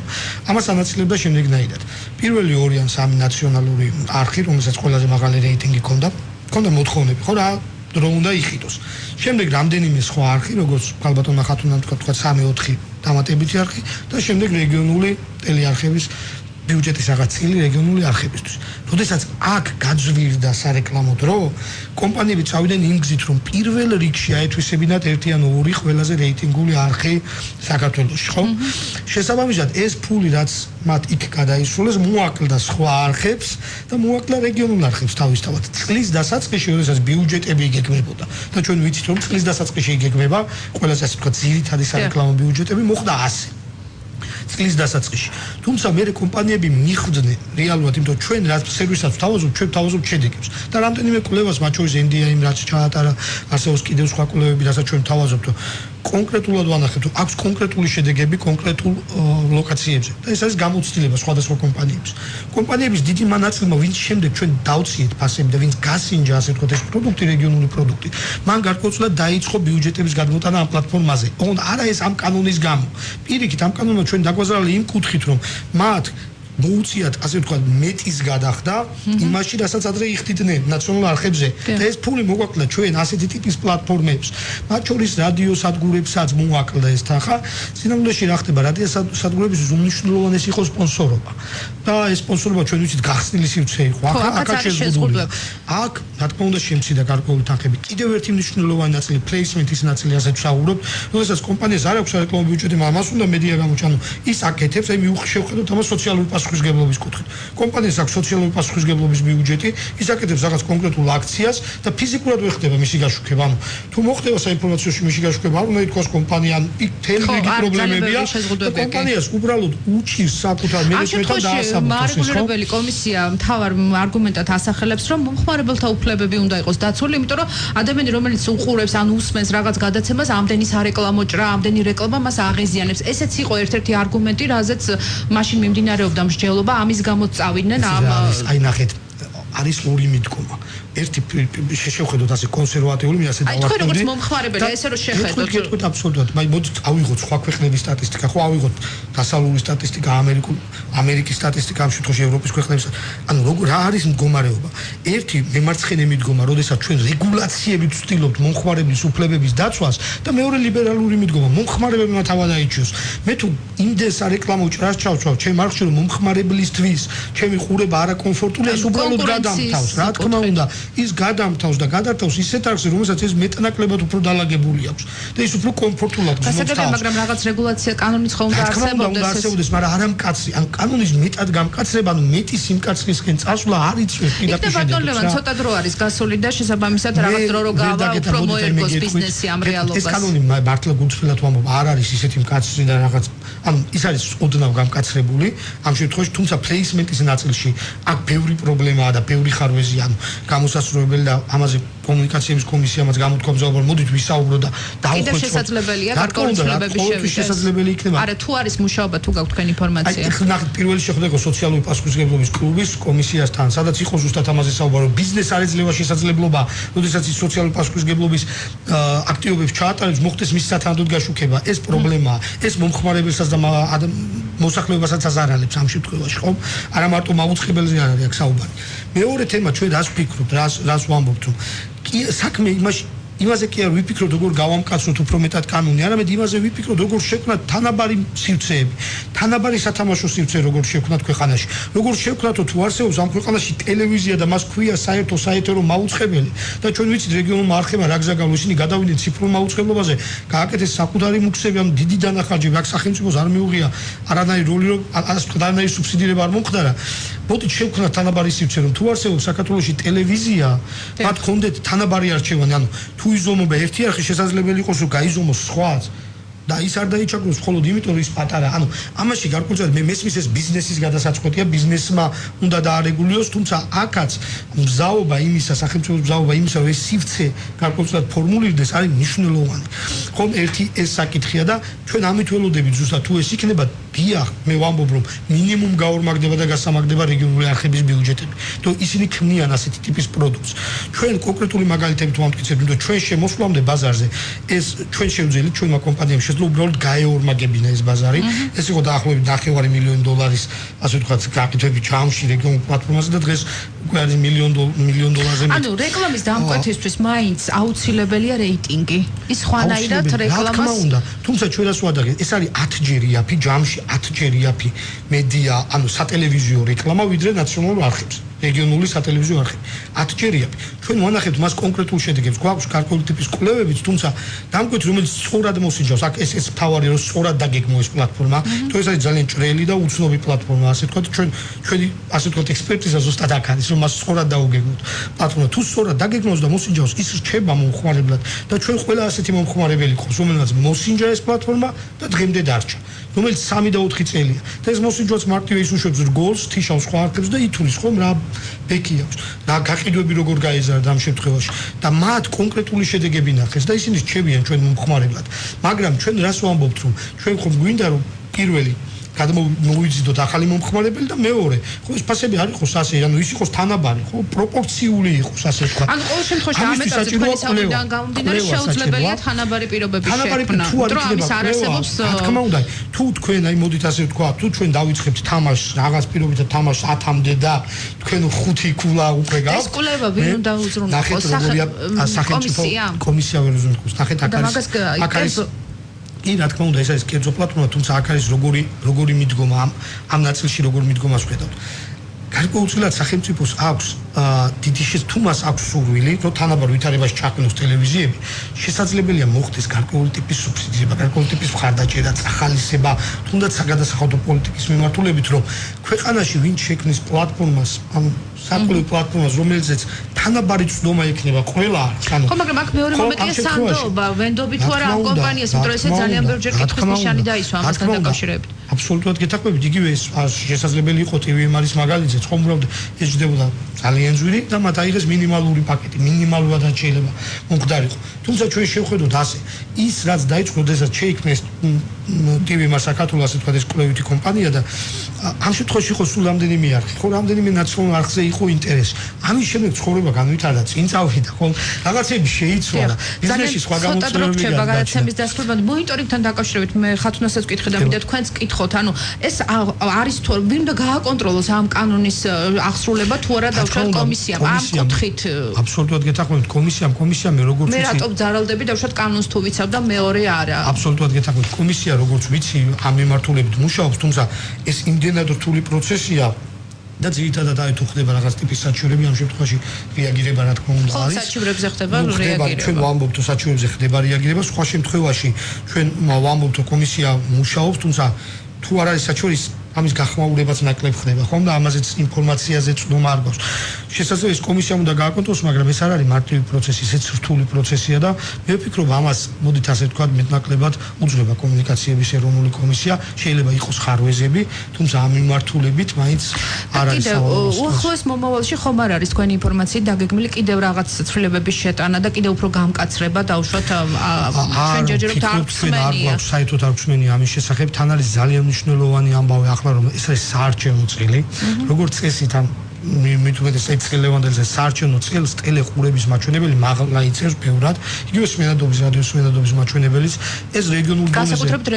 ამას ანაწილებდა შემდეგნაირად. პირველი 2 ან 3 ნაციონალური არხი, რომელსაც ყველაზე მაღალი რეიტინგი ჰქონდა მოთხოვნები, ხო, რა დრო უნდა იხიდოს. შემდეგ რამდენიმე სხვა არხი, როგორც ქალბატონმა ხათუნამ თქვა 3-4 დამატებითი არხი და შემდეგ რეგიონული ტელეარხების ბიუჯეტის რაღაც წილი რეგიონული არხებისთვის. როდესაც აქ გაძვირდა სარეკლამო დრო, კომპანიები წავიდნენ იმ გზით, რომ პირველ რიგში აეთვისებინათ 1 ან 2 ყველაზე რეიტინგული არხი საქართველოში, ხო? შესაბამისად, ეს ფული, რაც მათ იქ გადაისრულეს, მოაკლდა სხვა არხებს და მოაკლა რეგიონულ არხებს თავისთავად. წლის დასაწყისში, როდესაც ბიუჯეტები იგეგმებოდა და ჩვენ ვიცით, რომ წლის დასაწყისში იგეგმება ყველაზე ასე ვთქვათ, ძირითადი სარეკლამო ბიუჯეტები, მოხდა ასე. წლის დასაწყისში. თუმცა მე კომპანიები მიხვდნენ რეალურად, იმიტომ რომ ჩვენ რაც სერვისაც ვთავაზობთ, ჩვენ ვთავაზობთ შედეგებს. და რამდენიმე კვლევას, მათ შორის NDI-ი რაც ჩაატარა, არსებობს კიდევ სხვა კვლევები, რასაც ჩვენ ვთავაზობთ, კონკრეტულად ვანახებთ, რომ აქვს კონკრეტული შედეგები კონკრეტულ ლოკაციებზე. და ეს არის გამოცდილება სხვადასხვა კომპანიებს. კომპანიების დიდი მანაცვლმა, ვინც შემდეგ ჩვენ დავციეთ ფასები და ვინც გასინჯა, ასე ვთქვათ, ეს პროდუქტი, რეგიონული პროდუქტი, მან გარკვეულწილად დაიწყო ბიუჯეტების გადმოტანა ამ პლატფორმაზე. ოღონდ არა ეს ამ კანონის გამო. პირიქით, ამ კანონმა ჩვენ დაგვაზარალი იმ კუთხით, რომ მათ მოუწიათ, ასე ვთქვათ, მეტის გადახდა იმაში, რასაც ადრე იხდიდნენ ნაციონალურ არხებზე. და ეს ფული მოგვაკლდა ჩვენ ასეთი ტიპის პლატფორმებს. მათ შორის რადიო სადგურებსაც მოაკლდა ეს თანხა. სინამდვილეში რა ხდება, რადიო სადგურების უმნიშვნელოვანესი იყო სპონსორობა. და ეს სპონსორობა ჩვენ ვიცით გახსნილი სივრცე იყო. აქ შეზღუდული. აქ, რა თქმა უნდა, შემცირდა გარკვეული თანხები. კიდევ ერთი მნიშვნელოვანი ნაწილი, პლეისმენტის ნაწილი, ასე ვსაუბრობთ, როდესაც კომპანიას არ აქვს სარეკლამო ბიუჯეტი, ამას უნდა მედია გამოჩანო. ის აკეთებს, აი შევხედოთ ამას სოციალური პასუხისმგებლობის კუთხით. კომპანიას აქვს სოციალური პასუხისმგებლობის ბიუჯეტი, ის აკეთებს რაღაც კონკრეტულ აქციას და ფიზიკურად ვერ ხდება მისი გაშუქება. ანუ თუ მოხდება საინფორმაციოში მისი გაშუქება, არ უნდა ითქვას კომპანიამ თელრიგი პრობლემებია და კომპანიას უბრალოდ უჩის საკუთარ მენეჯმენტთან დაასაბუთოს. მარეგულირებელი კომისია მთავარ არგუმენტად ასახელებს, რომ მომხმარებელთა უფლებები უნდა იყოს დაცული, იმიტომ რომ ადამიანი, რომელიც უყურებს ან უსმენს რაღაც გადაცემას, ამდენი სარეკლამო ჭრა, ამდენი რეკლამა მას აღეზიანებს. ესეც იყო ერთ-ერთი არგუმენტი, რაზეც მაშინ მიმდინარეობდა მსჯელობა, ამის გამო წავიდნენ ამ აი ნახეთ, არის ორი მიდგომა. ერთი შევხედოთ ასე კონსერვატიული, ასე დავარქვი. აი თქვენ როგორც მომხმარებელი, ესე რომ შეხედოთ. გეტყვით აბსოლუტურად, მოდით ავიღოთ სხვა ქვეყნების სტატისტიკა, ხო ავიღოთ დასავლური სტატისტიკა, ამერიკის სტატისტიკა, ამ შემთხვევაში ევროპის ქვეყნების. ანუ რა არის მდგომარეობა? ერთი მემარცხენე მიდგომა, როდესაც ჩვენ რეგულაციებით ვცდილობთ მომხმარებლის უფლებების დაცვას და მეორე ლიბერალური მიდგომა, მომხმარებელმა თავად აიჩიოს. მე თუ იმდენ სარეკლამო ჭრას ჩავწვავ, ჩემ არხში რომ მომხმარებლისთვის ჩემი ყურება არაკომფორტულია, ეს უბრალოდ გადამთავს, რა თქმა უნდა. ის გადამთავს და გადართავს ისეთ არხზე, რომელსაც ეს მეტნაკლებად უფრო დალაგებული აქვს და ის უფრო კომფორტულად გრძნობს თავს. მაგრამ რაღაც რეგულაცია კანონიც ხო უნდა არსებობდეს, მაგრამ არა მკაცრი. ან კანონის მეტად გამკაცრება, ანუ მეტი სიმკაცრისკენ წასვლა არ იწვევს პირდაპირ შედეგებს. ცოტა დრო არის გასული და შესაბამისად რაღაც დრო რო გავა, უფრო მოერგოს ბიზნესი ამ რეალობას. ეს კანონი მართლა გულწრფელად ვამბობ, არ არის ისეთი მკაცრი და რაღაც, ანუ ის არის ოდნავ გამკაცრებული ამ შემთხვევაში, თუმცა პლეისმენტის ნაწილში აქ ბევრი პრობლემაა და ბევრი ხარვეზი, ანუ გამოსასწორებელი და ამაზე კომუნიკაციების კომისიამაც გამოთქვამს, რომ მოდით ვისაუბროთ და კიდევ შესაძლებელია გარკვეული ცვლილებების შევიდეთ. შესაძლებელი იქნება. არა, თუ არის მუშაობა, თუ გაქვთ თქვენ ინფორმაცია. აი, ნახეთ, პირველი შეხვედრა იყო სოციალური პასუხისმგებლობის კლუბის კომისიასთან, სადაც იყო ზუსტად ამაზე საუბარი, რომ ბიზნეს არ ეძლევა შესაძლებლობა, როდესაც ის სოციალური პასუხისმგებლობის აქტივობებს ჩაატარებს, მოხდეს მის სათანადოდ გაშუქება. ეს პრობლემაა. ეს მომხმარებელსაც და მოსახლეობასაც აზარალებს ამ შემთხვევაში, ხო? არა მარტო მაუწყებელზე არ არის აქ საუბარი. მეორე თემა ჩვენ რას ვფიქრობთ, რას ვამბობთ, რომ საქმე იმაზე კი არ ვიფიქროთ, როგორ გავამკაცროთ უფრო მეტად კანონი, არამედ იმაზე ვიფიქროთ, როგორ შევქმნათ თანაბარი სივრცეები, თანაბარი სათამაშო სივრცე როგორ შევქმნათ ქვეყანაში, როგორ შევქმნათო თუ არსებობს ამ ქვეყანაში ტელევიზია და მას ქვია საერთო საეთერო მაუწყებელი და ჩვენ ვიცით რეგიონულმა არხებმა რა გზა გავლო, ისინი გადავიდნენ ციფრულ მაუწყებლობაზე, გააკეთეს საკუთარი მუქსები, ანუ დიდი დანახარჯები, აქ სახელმწიფოს არ მიუღია არანაირი როლი, რომ არანაირი სუბსიდირება არ მომხდარა. მოდით შევქმნათ თანაბარი სივრცე, რომ თუ არსებობს საქართველოში ტელევიზია, მათ ჰქონდეთ თანაბარი არჩევანი, ანუ თუ იზომობა ერთი არხი შესაძლებელი იყოს რომ გაიზომოს სხვაც და ის არ დაიჩაგროს მხოლოდ იმიტომ რომ ის პატარა, ანუ ამაში გარკვეულწილად მე მესმის ეს ბიზნესის გადასაწყვეტია, ბიზნესმა უნდა დაარეგულიროს, თუმცა აქაც მზაობა იმისა, სახელმწიფოს მზაობა იმისა, რომ ეს სივრცე გარკვეულწილად ფორმულირდეს, არის მნიშვნელოვანი. ხომ ერთი ეს საკითხია და ჩვენ ამით ველოდებით ზუსტად თუ ეს იქნება დიახ, მე ვამბობ რომ მინიმუმ გაორმაგდება და გასამაგდება რეგიონული არხების ბიუჯეტები. თუ ისინი ქმნიან ასეთი ტიპის პროდუქტს. ჩვენ კონკრეტული მაგალითებით ვამტკიცებთ, რომ ჩვენ შემოსვლამდე ბაზარზე ეს ჩვენ შევძელით ჩვენმა კომპანიამ უბრალოდ გაეორმაგებინა ეს ბაზარი. ეს იყო დაახლოებით $9,000,000 ასე ვთქვათ, გაკეთები ჯამში რეგიონულ პლატფორმაზე და დღეს უკვე არის $1,000,000 მეტი. ანუ რეკლამის დამკვეთისთვის მაინც აუცილებელია რეიტინგი. ის ხვანაირად რეკლამას უნდა. თუმცა ჩვენ რას ვადაგეთ, ეს არის 10-ჯერ იაფი ჯამში, 10-ჯერ იაფი მედია, ანუ სატელევიზიო რეკლამა ვიდრე ნაციონალურ არხებს. რეგიონული სატელევიზიო არხები 10-ჯერ იაფი. ჩვენ ვანახებთ მას კონკრეტულ შედეგებს, გვაქვს გარკვეული ტიპის კვლევებიც, თუმცა დამკვეთ რომელიც სწორად მოსინჯავს, აქ ეს თავარი რომ სწორად დაგეგმო ეს პლატფორმა, თუ ეს არის ძალიან ჭრელი და უცნობი პლატფორმა, ასე ვთქვათ, ჩვენი ასე ვთქვათ ექსპერტიზა ზუსტად აქ არის, რომ მას სწორად დაუგეგმოთ. პლატფორმა თუ სწორად დაგეგმოს და მოსინჯავს, ის რჩება მომხმარებლად და ჩვენ ყველა ასეთი მომხმარებელი ყავს, რომელსაც მოსინჯა ეს პლატფორმა და დღემდე დარჩა. რომელიც 3 და 4 წელია. და ეს მოსინჯვაც მარტივი ის უშვებს რგოლს, თიშავს სხვა არხებს და ითulis ხომ რა ბექი აქვს. რა გაყიდვები როგორ გაეზარდა ამ შემთხვევაში და მათ კონკრეტული შედეგები ნახეს და ისინი რჩებიან ჩვენ მომხმარებლად. მაგრამ ჩვენ რას ვამბობთ, რომ ჩვენ ხომ გვინდა რომ პირველი გადმოვიზიდოთ ახალი მომხმარებელი და მეორე, ხო ეს ფასები არ იყოს ასე, ანუ ის იყოს თანაბარი, ხო, პროპორციული იყოს ასე ვთქვათ. ანუ ყოველ შემთხვევაში ამ ეტაპზე თქვენი საუბარიდან გამომდინარე შეუძლებელია თანაბარი პირობების შექმნა. თუ ამის არ არსებობს, რა თქმა უნდა, თუ თქვენ აი მოდით ასე ვთქვათ, თუ ჩვენ დავიწყებთ თამაშს, რაღაც პირობითა თამაშს 10-მდე და თქვენ 5 ქულა უკვე გაქვთ. ეს კვლევა ვინ უნდა უზრუნველყოს? სახელმწიფო კომისია ვერ უზრუნველყოს. ნახეთ აქ არის კი, რა თქმა უნდა, ეს არის კერძო პლატფორმა, თუმცა აქ არის როგორი მიდგომა ამ ნაწილში როგორ მიდგომას ვხედავთ. გარკვეულწილად სახელმწიფოს აქვს დიდი თუმას აქვს სურვილი, რომ თანაბარ ვითარებაში ჩაქმნოს ტელევიზიები, შესაძლებელია მოხდეს გარკვეული ტიპის სუბსიდირება, გარკვეული ტიპის მხარდაჭერა, წახალისება, თუნდაც საგადასახადო პოლიტიკის მიმართულებით, რომ ქვეყანაში ვინ შექმნის პლატფორმას, ანუ საკუთრივ პლატფორმას, რომელზეც თანაბარი წვდომა ექნება ყველა, ანუ ხო, მაგრამ აქ მეორე მომენტია სანდოობა, ვენდობი თუ არა ამ კომპანიას, იმიტომ რომ ესე ძალიან ბევრჯერ კითხვის ნიშანი დაისვა ამასთან დაკავშირებით. აბსოლუტურად გეთაქვებით, იგივე ეს შესაძლებელი იყო TVMR-ის მაგალითზე, ხომ უბრალოდ ეჭვდებოდა ძალიან ძვირი და მათ აიღეს მინიმალური პაკეტი, მინიმალურად შეიძლება მომხდარიყო. თუმცა ჩვენ შევხედოთ ასე, ის რაც დაიწყო, როდესაც შეიქმნეს TVMR საქართველოს, ასე ვთქვათ, ეს კვლევითი კომპანია და ამ შემთხვევაში იყო სულ რამდენიმე არხი, ხო, რამდენიმე ნაციონალურ არხზე იყო ინტერესი. ამის შემდეგ ცხოვრება განვითარდა, წინ წავიდა, ხო, რაღაცები შეიცვალა, ბიზნესში სხვა გამოწვევები რჩება გადაცემის დასრულებამდე მონიტორინგთან დაკავშირებით მე ხათუნასაც ვკითხე და მინდა თქვენც კითხოთ, ანუ ეს არის თუ ვინ უნდა გააკონტროლოს ამ კანონის აღსრულება თუ არა დავუშვათ კომისიამ ამ კუთხით აბსოლუტურად გეთახვევით კომისიამ როგორც მე რატომ ძარალდები დავუშვათ კანონს თუ ვიცავ და მეორე არა აბსოლუტურად გეთახვევით კომისია როგორც ვიცი ამ მიმართულებით მუშაობს, თუმცა ეს იმდენად რთული პროცესია და ძირითადად აი თუ ხდება რაღაც ტიპის საჩივრები ამ შემთხვევაში რეაგირება რა თქმა უნდა არის. ხო, საჩივრებზე ხდება რეაგირება. ჩვენ ვამბობთ რომ საჩივრებზე ხდება რეაგირება, სხვა შემთხვევაში ჩვენ ვამბობთ რომ კომისია მუშაობს, თუმცა თუ არ არის საჩივრის ამის გახმაურებაც ნაკლებ ხდება, ხომ და ამაზეც ინფორმაციაზე წვდომა არ გვაქვს. შესაძლოა ეს კომისიამ უნდა გააკონტროლოს, მაგრამ ეს არ არის მარტივი პროცესი, ესეც რთული პროცესია და მე ვფიქრობ ამას მოდით ასე ვთქვათ მეტნაკლებად უძღვება კომუნიკაციების ეროვნული კომისია, შეიძლება იყოს ხარვეზები, თუმცა ამ მიმართულებით მაინც არ არის სავალდებულო. უახლოეს მომავალში ხომ არ არის თქვენი ინფორმაციით დაგეგმილი კიდევ რაღაც ცვლილებების შეტანა და კიდევ უფრო გამკაცრება დაუშვათ ჩვენ ჯერჯერობით არ გვხსენია. საერთოდ არ გვხსენია ამის შესახებ, თან არის ძალიან მნიშვნელოვანი ამბავი ახლა რომ ეს არის საარჩევნო წელი, როგორც წესით ამ მithumetes ეცელევანდელზე საარჩევნო წელს ტელეხურების მაჩვენებელი მაღლა იწევს ბევრად, იგივე სმენადობის რადიოს სმენადობის მაჩვენებელიც ეს რეგიონულ დონეზე განსაკუთრებით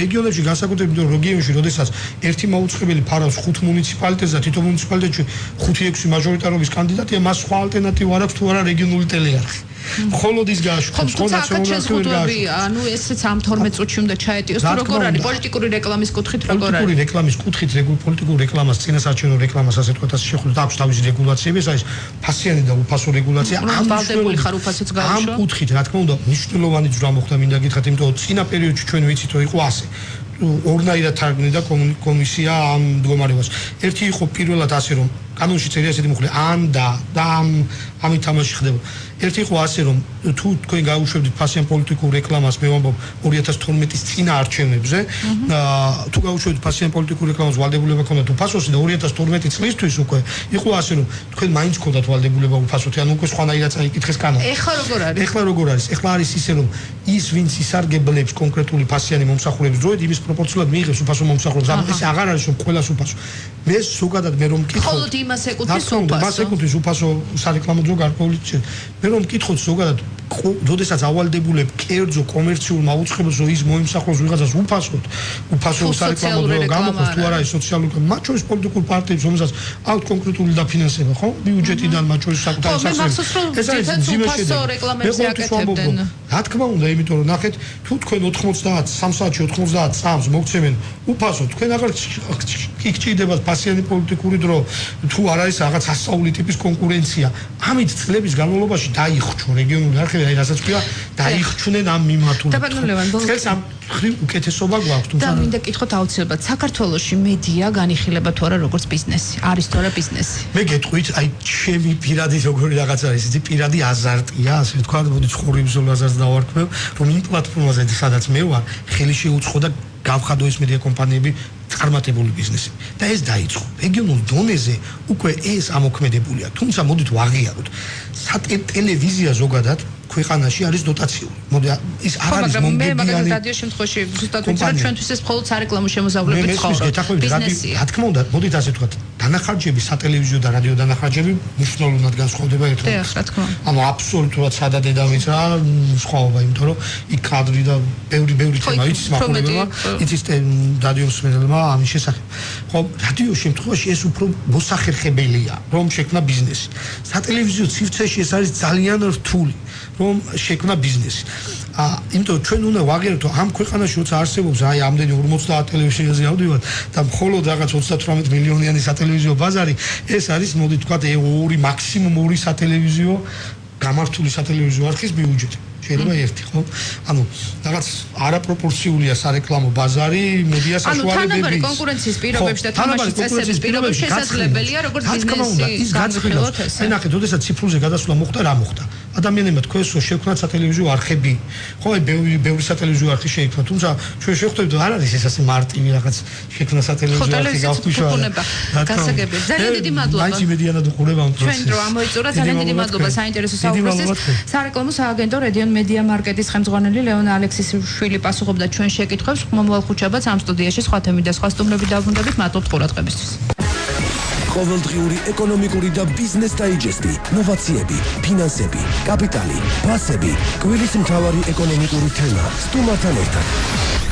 რეგიონებში განსაკუთრებით რეგიონებში, როდესაც ერთი მაუწყებელი ფარავს 5 მუნიციპალიტეტს და თითო მუნიციპალიტეტში 5-6 მაჟორიტარობის კანდიდატია, მას სხვა ალტერნატივა არ აქვს თუ არა რეგიონული ტელეარხი. მხოლოდ ის გააშუქებს ხოლმე შეზღუდვები, ანუ ესეც ამ 12 წუთში უნდა ჩაეტიოს, თუ როგორ არის პოლიტიკური რეკლამის კუთხით როგორ არის? პოლიტიკური რეკლამის კუთხით პოლიტიკური რეკლამას, წინასაარჩევნო რეკლამას ასე თქვათ ასე შეხვდა და აქვს თავისი რეგულაციები, ეს არის ფასიანი და უფასო რეგულაცია. ამ ვალდებული ხარ უფასოც გაუშვა? ამ კუთხით, რა თქმა უნდა, მნიშვნელოვანი ძვრა მოხდა, მინდა გითხრათ, იმიტომ რომ წინა პერიოდში ჩვენ ვიცით რომ იყო ასე. ორნაირად თარგმნიდა კომისია ამ მდგომარეობას. ერთი იყო პირველად ასე რომ კანონში წერია ესეთი მოხდა ან და ამით თამაში ხდება. ერთი იყო ასე რომ თუ თქვენ გაუშვებდით ფასიან პოლიტიკურ რეკლამას, მე ვამბობ 2012-ის წინა არჩევნებზე, თუ გაუშვებდით ფასიან პოლიტიკურ რეკლამას ვალდებულება ქონდათ უფასოსი და 2012 წლისთვის უკვე იყო ასე რომ თქვენ მაინც ქონდათ ვალდებულება უფასოთი, ანუ უკვე სხვანაირად წაიკითხეს კანონი. ეხლა როგორ არის? ეხლა არის ისე რომ ის ვინც ისარგებლებს კონკრეტული ფასიანი მომსახურების დროით, იმის პროპორციულად მიიღებს უფასო მომსახურებას. ანუ ეს აღარ არის რომ ყველას უფასო. მე ზოგადად მე რომ მკითხავ მხოლოდ იმას ეკუთვნის უფასო. მას ეკუთვნის უფასო სარეკლამო ძრო გარკვეული. მე რომ მკითხოთ ზოგადად, როდესაც ავალდებულებ კერძო კომერციულ მაუწყებელს, რომ ის მოიმსახუროს ვიღაცას უფასო სარეკლამო ძრო გამოხოს თუ არა ის სოციალური, მათ შორის პოლიტიკურ პარტიებს, რომელსაც აქვს კონკრეტული დაფინანსება, ხო? ბიუჯეტიდან მათ შორის საკუთარი სასწრაფო. ეს არის უფასო რეკლამებზე აკეთებდნენ. რა თქმა უნდა, იმიტომ რომ ნახეთ, თუ თქვენ 90 3 საათში 90 წამს მოგცემენ უფასო, თქვენ აღარ გიჭირდება ფასიანი პოლიტიკური დრო, თუ არ არის რაღაც ასწაული ტიპის კონკურენცია. ამით წლების განმავლობაში დაიხრჩო რეგიონული არხები, აი რასაც ქვია, დაიხრჩნენ ამ მიმართულებით. წელს ამ ხრივ უკეთესობა გვაქვს, თუმცა და მინდა კითხოთ აუცილებლად, საქართველოში მედია განიხილება თუ არა როგორც ბიზნესი, არის თუ არა ბიზნესი? მე გეტყვით, აი ჩემი პირადი როგორი რაღაც არის, ეს პირადი აზარტია, ასე ვთქვათ, მოდი ცხოვრებისოლ აზარს დავარქმევ, რომ იმ პლატფორმაზე, სადაც მე ვარ, ხელი შეუწყო და გავხადო ეს მედია კომპანიები წარმატებული ბიზნესი. და ეს დაიწყო. რეგიონულ დონეზე უკვე ეს ამოქმედებულია. თუმცა მოდით ვაღიაროთ. ტელევიზია ზოგადად ქვეყანაში არის დოტაციული. მოდი ის არ არის მომგებიანი. მე მაგალითად რადიო შემთხვევაში ზუსტად ვიცი რომ ჩვენთვის ეს მხოლოდ სარეკლამო შემოსავლებით ცხოვრობს. რა თქმა უნდა, მოდით ასე ვთქვათ, დანახარჯები, სატელევიზიო და რადიო დანახარჯები მნიშვნელოვნად განსხვავდება ერთმანეთისგან. რა თქმა უნდა. ანუ აბსოლუტურად სადა დედამიწა რა სხვაობა, იმიტომ რომ იქ კადრი და ბევრი თემა იცის მაყურებელმა, იცის რადიო მსმენელმა ამის შესახებ. ხო, რადიო შემთხვევაში ეს უფრო მოსახერხებელია, რომ შექმნა ბიზნესი. სატელევიზიო ცივცეში ეს არის ძალიან რთული, რომ შექმნა ბიზნესი. იმიტომ ჩვენ უნდა ვაღიაროთ, რომ ამ ქვეყანაში როცა არსებობს აი ამდენი 50 ტელევიზიაზე ავდივართ და მხოლოდ რაღაც 38 მილიონიანი სატელევიზიო ბაზარი, ეს არის მოდი თქვათ 2 მაქსიმუმ 2 სატელევიზიო გამართული სატელევიზიო არხის ბიუჯეტი. შეიძლება ერთი, ხო? ანუ რაღაც არაპროპორციულია სარეკლამო ბაზარი, მედია საშუალებები. ანუ თანაბარი კონკურენციის პირობებში და თამაშის წესების პირობებში შესაძლებელია როგორც ბიზნესი. ის განცხილოთ ეს. ნახეთ, როდესაც ციფრულზე გადასვლა მოხდა, რა მოხდა? ადამიანებმა თქვენს შექმნათ სატელევიზიო არხები. ხო, აი ბევრი სატელევიზიო არხი შეიქმნა, თუმცა ჩვენ შევხვდებით, არ არის ეს ასე მარტივი რაღაც შექმნა სატელევიზიო არხი გავხუშვა. გასაგებია. ძალიან დიდი მადლობა. მაინც იმედიანად უყურებ ამ პროცესს. ჩვენ დრო ამოიწურა, ძალიან დიდი მადლობა საინტერესო საუბრისთვის. სარეკლამო სააგენტო რედიონ მედია მარკეტის ხელმძღვანელი ლეონ ალექსიშვილი პასუხობდა ჩვენ შეკითხვებს. მომავალ ხუთშაბათს ამ სტუდიაში სხვა თემით და სხვა სტუმრებით დავბრუნდებით. მადლობთ ყურადღებისთვის. ყოველდღიური ეკონომიკური და ბიზნეს დაიჯესტი, ნოვაციები, ფინანსები, კაპიტალი, ფასები, კვილის მთავარი ეკონომიკური თემა სტუმართან ერთად.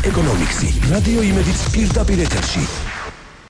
ეკონომიქსი, რადიო იმედიც პირდაპირ ეთერში.